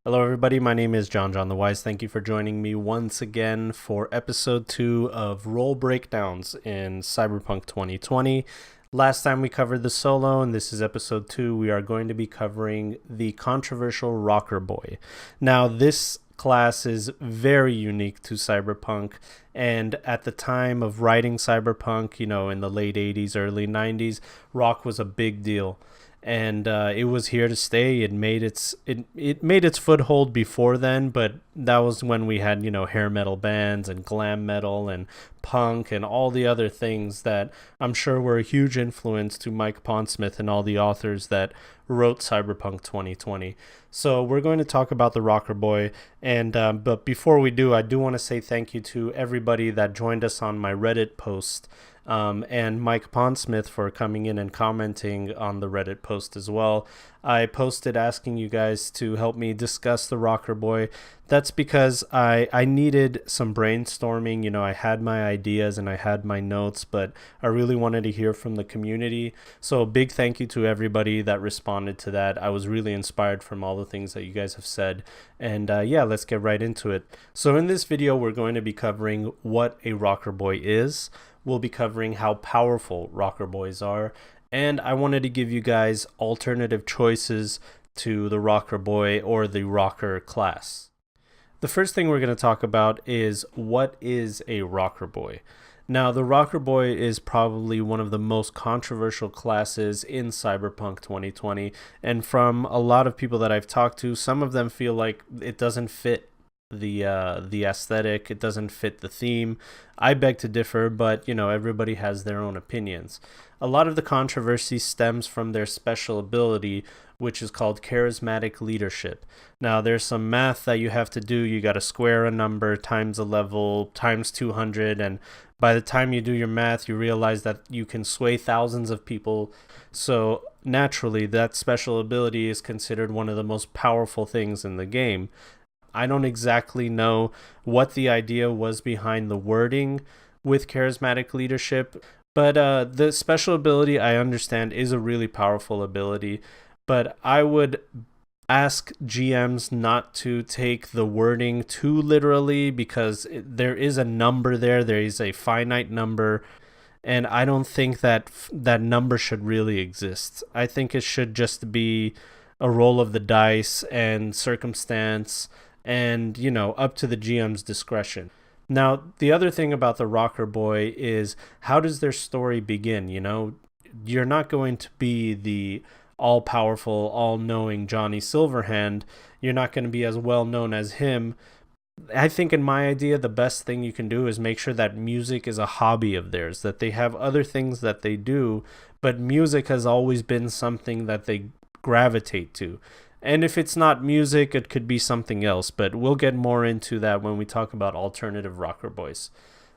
Hello, everybody. My name is JonJonTheWise. Thank you for joining me once again for episode 2 of Role Breakdowns in Cyberpunk 2020. Last time we covered the solo, and this is episode 2. We are going to be covering the controversial Rockerboy. Now, this class is very unique to Cyberpunk, and at the time of writing Cyberpunk, in the late 80s, early 90s, rock was a big deal. And it was here to stay. It made its foothold before then, but that was when we had hair metal bands and glam metal and punk and all the other things that I'm sure were a huge influence to Mike Pondsmith and all the authors that wrote Cyberpunk 2020. So we're going to talk about the Rockerboy, and but before we do, I do want to say thank you to everybody that joined us on my Reddit post. And Mike Pondsmith for coming in and commenting on the Reddit post as well. I posted asking you guys to help me discuss the Rockerboy. That's because I needed some brainstorming. I had my ideas and I had my notes, but I really wanted to hear from the community. So a big thank you to everybody that responded to that. I was really inspired from all the things that you guys have said. And yeah, let's get right into it. So in this video, we're going to be covering what a Rockerboy is. We'll be covering how powerful Rockerboys are, and I wanted to give you guys alternative choices to the Rockerboy or the Rocker class. The first thing we're going to talk about is what is a Rockerboy. Now, the Rockerboy is probably one of the most controversial classes in Cyberpunk 2020, and from a lot of people that I've talked to, some of them feel like it doesn't fit the aesthetic, it doesn't fit the theme. I beg to differ, but everybody has their own opinions. A lot of the controversy stems from their special ability, which is called Charismatic Leadership. Now, there's some math that you have to do. You got to square a number times a level times 200, and by the time you do your math, you realize that you can sway thousands of people. So naturally, that special ability is considered one of the most powerful things in the game. I don't exactly know what the idea was behind the wording with Charismatic Leadership, but the special ability, I understand, is a really powerful ability, but I would ask GMs not to take the wording too literally, because there is a number there is a finite number, and I don't think that that number should really exist. I think it should just be a roll of the dice and circumstance, and up to the GM's discretion. Now, the other thing about the Rockerboy is, how does their story begin? You're not going to be the all-powerful, all-knowing Johnny Silverhand. You're not going to be as well known as him. I think in my idea, the best thing you can do is make sure that music is a hobby of theirs, that they have other things that they do, but music has always been something that they gravitate to. And if it's not music, it could be something else, but we'll get more into that when we talk about alternative Rockerboys.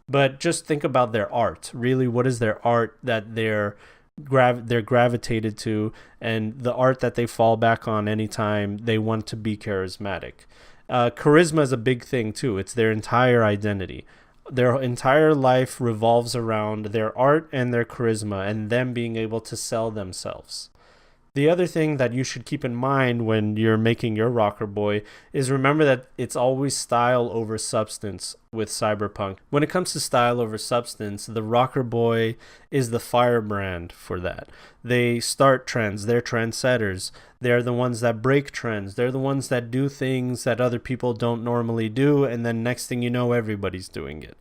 But just think about their art. Really, what is their art that they're gravitated to, and the art that they fall back on anytime they want to be charismatic. Charisma is a big thing too. It's their entire identity. Their entire life revolves around their art and their charisma and them being able to sell themselves. The other thing that you should keep in mind when you're making your Rockerboy is, remember that it's always style over substance with Cyberpunk. When it comes to style over substance, the Rockerboy is the firebrand for that. They start trends, they're trendsetters. They're the ones that break trends. They're the ones that do things that other people don't normally do, and then next thing you know, everybody's doing it.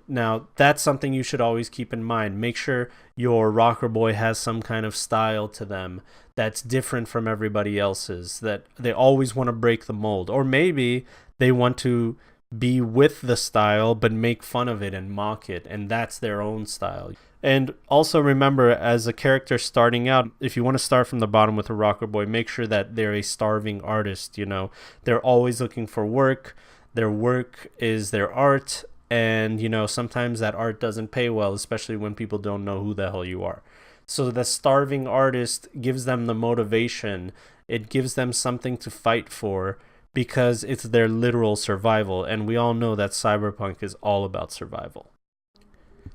Now, that's something you should always keep in mind. Make sure your Rockerboy has some kind of style to them that's different from everybody else's, that they always want to break the mold. Or maybe they want to be with the style but make fun of it and mock it, and that's their own style. And also remember, as a character starting out, if you want to start from the bottom with a Rockerboy, make sure that they're a starving artist. They're always looking for work. Their work is their art. And, sometimes that art doesn't pay well, especially when people don't know who the hell you are. So the starving artist gives them the motivation. It gives them something to fight for, because it's their literal survival. And we all know that Cyberpunk is all about survival.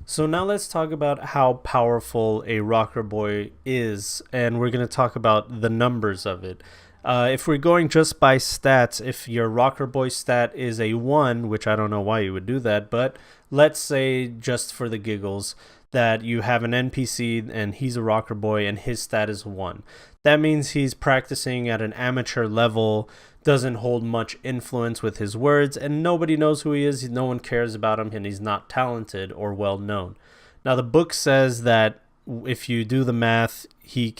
So now let's talk about how powerful a Rockerboy is. And we're going to talk about the numbers of it. If we're going just by stats, if your Rockerboy stat is a 1, which I don't know why you would do that, but let's say just for the giggles that you have an NPC and he's a Rockerboy and his stat is 1. That means he's practicing at an amateur level, doesn't hold much influence with his words, and nobody knows who he is, no one cares about him, and he's not talented or well known. Now the book says that if you do the math, he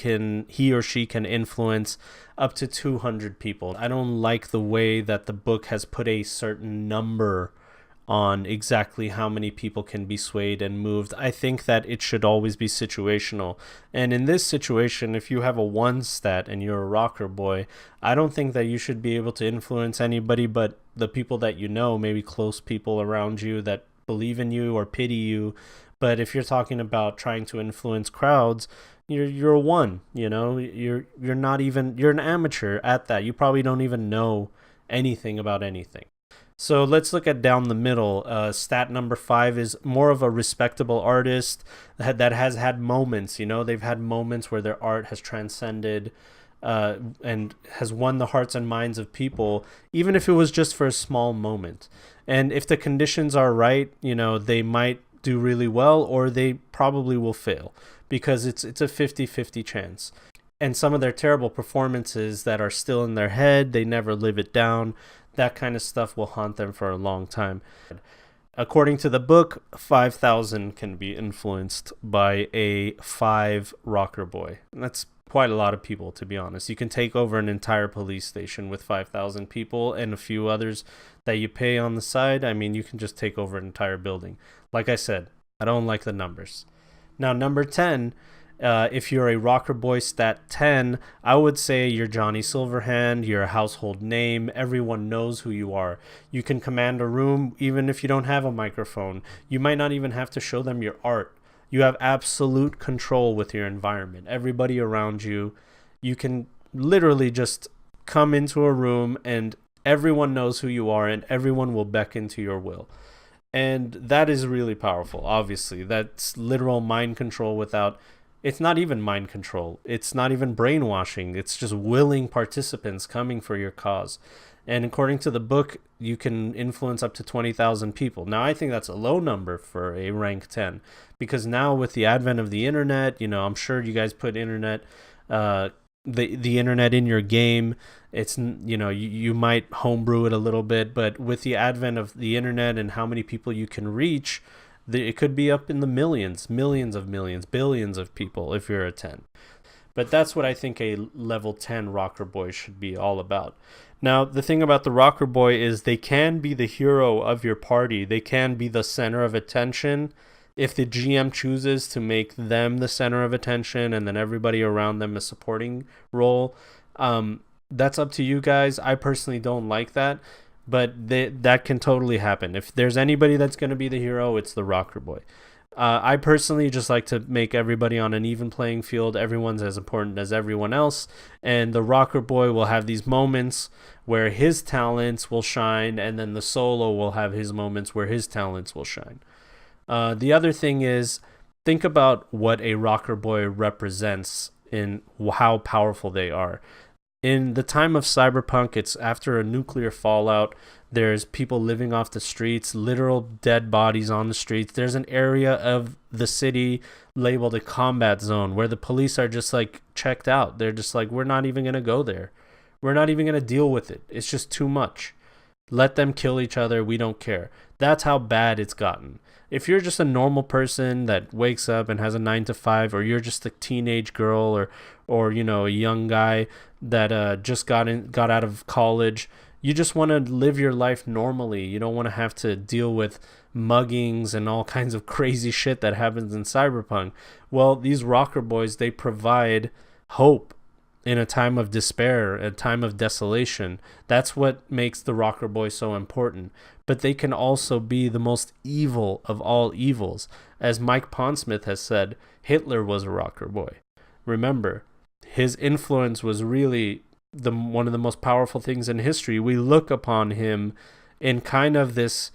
or she can influence up to 200 people. I don't like the way that the book has put a certain number on exactly how many people can be swayed and moved. I think that it should always be situational. And in this situation, if you have a 1 stat and you're a rocker boy, I don't think that you should be able to influence anybody but the people that you know, maybe close people around you that believe in you or pity you. But if you're talking about trying to influence crowds, you're a 1, you know, you're an amateur at that. You probably don't even know anything about anything. So let's look at down the middle. Stat number 5 is more of a respectable artist that has had moments, you know, they've had moments where their art has transcended and has won the hearts and minds of people, even if it was just for a small moment. And if the conditions are right, you know, they might do really well or they probably will fail because it's a 50-50 chance. And some of their terrible performances that are still in their head, they never live it down. That kind of stuff will haunt them for a long time. According to the book, 5,000 can be influenced by a 5 rocker boy. And that's quite a lot of people, to be honest. You can take over an entire police station with 5,000 people and a few others that you pay on the side. I mean, you can just take over an entire building. Like I said, I don't like the numbers. Now, number 10, if you're a rocker boy stat 10, I would say you're Johnny Silverhand, you're a household name, everyone knows who you are. You can command a room even if you don't have a microphone. You might not even have to show them your art. You have absolute control with your environment. Everybody around you, you can literally just come into a room and everyone knows who you are and everyone will beckon to your will. And that is really powerful, obviously. That's literal mind control without... It's not even mind control. It's not even brainwashing. It's just willing participants coming for your cause. And according to the book, you can influence up to 20,000 people. Now, I think that's a low number for a rank 10 because now with the advent of the internet, you know, I'm sure you guys put internet, the internet in your game. It's, you know, you might homebrew it a little bit, but with the advent of the internet and how many people you can reach, it could be up in the millions of millions, billions of people if you're a 10. But that's what I think a level 10 rocker boy should be all about. Now, the thing about the rocker boy is they can be the hero of your party. They can be the center of attention if the GM chooses to make them the center of attention and then everybody around them a supporting role. That's up to you guys. I personally don't like that. But that can totally happen. If there's anybody that's going to be the hero, it's the rocker boy. I personally just like to make everybody on an even playing field. Everyone's as important as everyone else. And the rocker boy will have these moments where his talents will shine, and then the solo will have his moments where his talents will shine. The other thing is, think about what a rocker boy represents in how powerful they are. In the time of Cyberpunk, it's after a nuclear fallout. There's people living off the streets, literal dead bodies on the streets. There's an area of the city labeled a combat zone where the police are just like checked out. They're just like, we're not even going to go there. We're not even going to deal with it. It's just too much. Let them kill each other. We don't care. That's how bad it's gotten. If you're just a normal person that wakes up and has a 9 to 5, or you're just a teenage girl or you know, a young guy that just got out of college, you just want to live your life normally. You don't want to have to deal with muggings and all kinds of crazy shit that happens in Cyberpunk. Well, these rocker boys, they provide hope in a time of despair, a time of desolation. That's what makes the rocker boy so important. But they can also be the most evil of all evils. As Mike Pondsmith has said, Hitler was a rocker boy. Remember, his influence was really one of the most powerful things in history. We look upon him in kind of this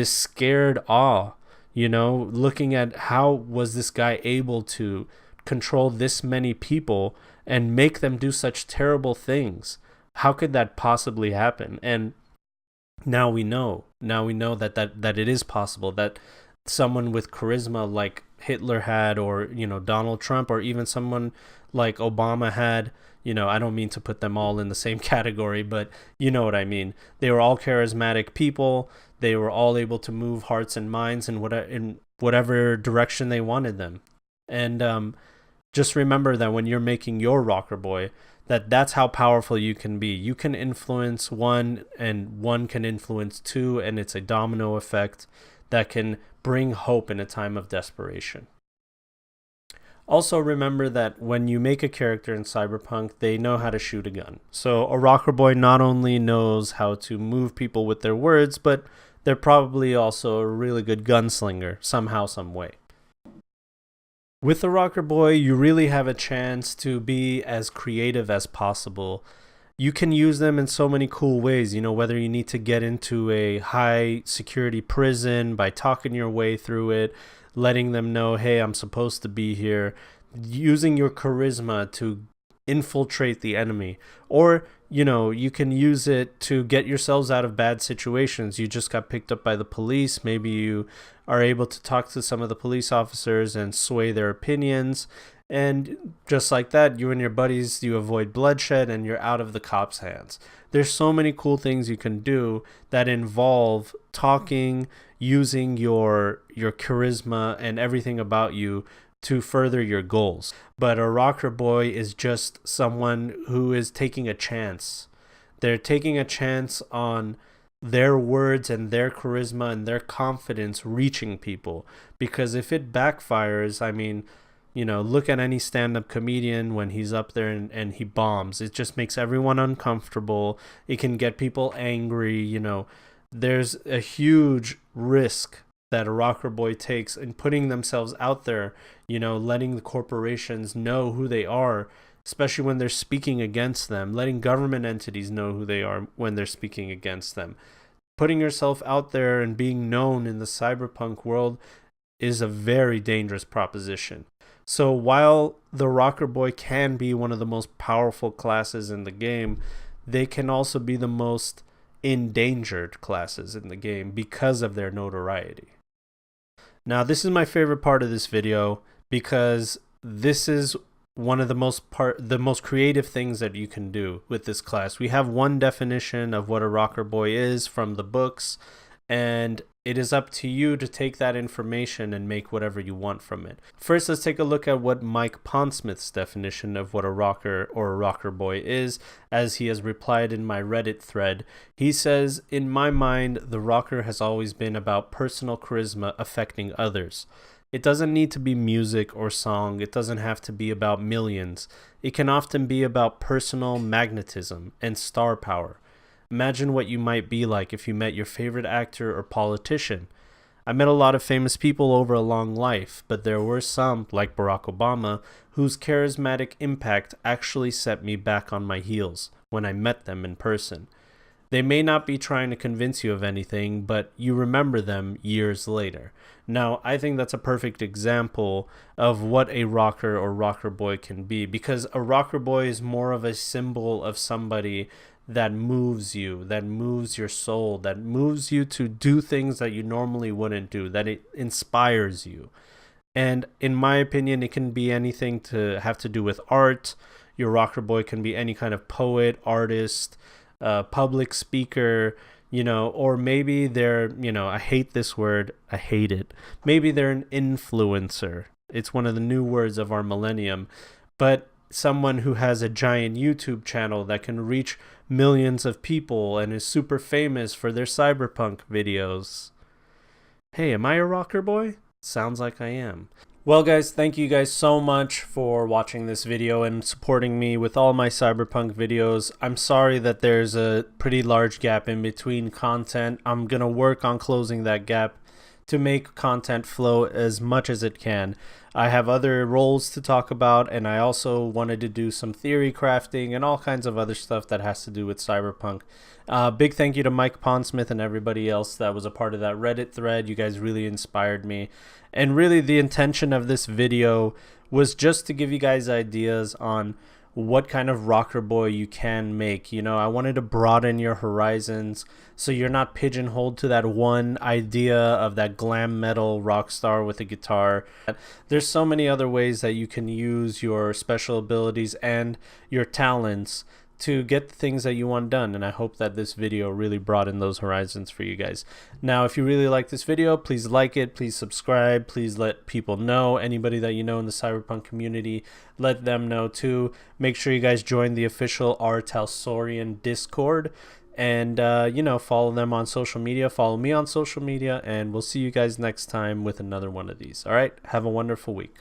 scared awe, you know, looking at how was this guy able to control this many people and make them do such terrible things. How could that possibly happen? And now we know. Now we know that it is possible, that someone with charisma like Hitler had, or Donald Trump, or even someone like Obama had. I don't mean to put them all in the same category, but you know what I mean. They were all charismatic people. They were all able to move hearts and minds in whatever direction they wanted them. And just remember that when you're making your Rockerboy, that's how powerful you can be. You can influence one, and one can influence two, and it's a domino effect that can bring hope in a time of desperation. Also remember that when you make a character in Cyberpunk, they know how to shoot a gun. So a Rockerboy not only knows how to move people with their words, but they're probably also a really good gunslinger, somehow, some way. With the Rockerboy, you really have a chance to be as creative as possible. You can use them in so many cool ways, whether you need to get into a high security prison by talking your way through it, letting them know, hey, I'm supposed to be here, using your charisma to infiltrate the enemy. Or, you can use it to get yourselves out of bad situations. You just got picked up by the police. Maybe you are able to talk to some of the police officers and sway their opinions. And just like that, you and your buddies, you avoid bloodshed and you're out of the cops' hands. There's so many cool things you can do that involve talking, using your charisma and everything about you to further your goals. But a Rockerboy is just someone who is taking a chance. They're taking a chance on their words and their charisma and their confidence reaching people. Because if it backfires, look at any stand-up comedian when he's up there and he bombs. It just makes everyone uncomfortable. It can get people angry. There's a huge risk that a Rockerboy takes in putting themselves out there, letting the corporations know who they are, especially when they're speaking against them, letting government entities know who they are when they're speaking against them. Putting yourself out there and being known in the cyberpunk world is a very dangerous proposition. So while the Rockerboy can be one of the most powerful classes in the game, they can also be the most endangered classes in the game because of their notoriety. Now, this is my favorite part of this video because this is one of the most creative things that you can do with this class. We have one definition of what a Rockerboy is from the books, and it is up to you to take that information and make whatever you want from it. First, let's take a look at what Mike Pondsmith's definition of what a rocker or a Rockerboy is, as he has replied in my Reddit thread. He says, "In my mind, the rocker has always been about personal charisma affecting others. It doesn't need to be music or song. It doesn't have to be about millions. It can often be about personal magnetism and star power. Imagine what you might be like if you met your favorite actor or politician. I met a lot of famous people over a long life, but there were some, like Barack Obama, whose charismatic impact actually set me back on my heels when I met them in person. They may not be trying to convince you of anything, but you remember them years later." Now, I think that's a perfect example of what a rocker or Rockerboy can be, because a Rockerboy is more of a symbol of somebody that moves you, that moves your soul, that moves you to do things that you normally wouldn't do, that it inspires you. And in my opinion, it can be anything to have to do with art. Your Rockerboy can be any kind of poet, artist, public speaker, or maybe they're, I hate this word, I hate it. Maybe they're an influencer. It's one of the new words of our millennium, but someone who has a giant YouTube channel that can reach millions of people and is super famous for their cyberpunk videos. Hey, am I a Rockerboy? Sounds like I am. Well, guys, thank you guys so much for watching this video and supporting me with all my cyberpunk videos. I'm sorry that there's a pretty large gap in between content. I'm gonna work on closing that gap to make content flow as much as it can. I have other roles to talk about, and I also wanted to do some theory crafting and all kinds of other stuff that has to do with cyberpunk. Big thank you to Mike Pondsmith and everybody else that was a part of that Reddit thread. You guys really inspired me. And really the intention of this video was just to give you guys ideas on what kind of rocker boy you can make. You know, I wanted to broaden your horizons so you're not pigeonholed to that one idea of that glam metal rock star with a guitar. There's so many other ways that you can use your special abilities and your talents to get the things that you want done, and I hope that this video really broadened those horizons for you guys. Now, if you really like this video, please like it, please subscribe, please let people know. Anybody that you know in the Cyberpunk community, let them know too. Make sure you guys join the official R. Talsorian Discord, and you know, follow them on social media, follow me on social media, and we'll see you guys next time with another one of these. All right, have a wonderful week.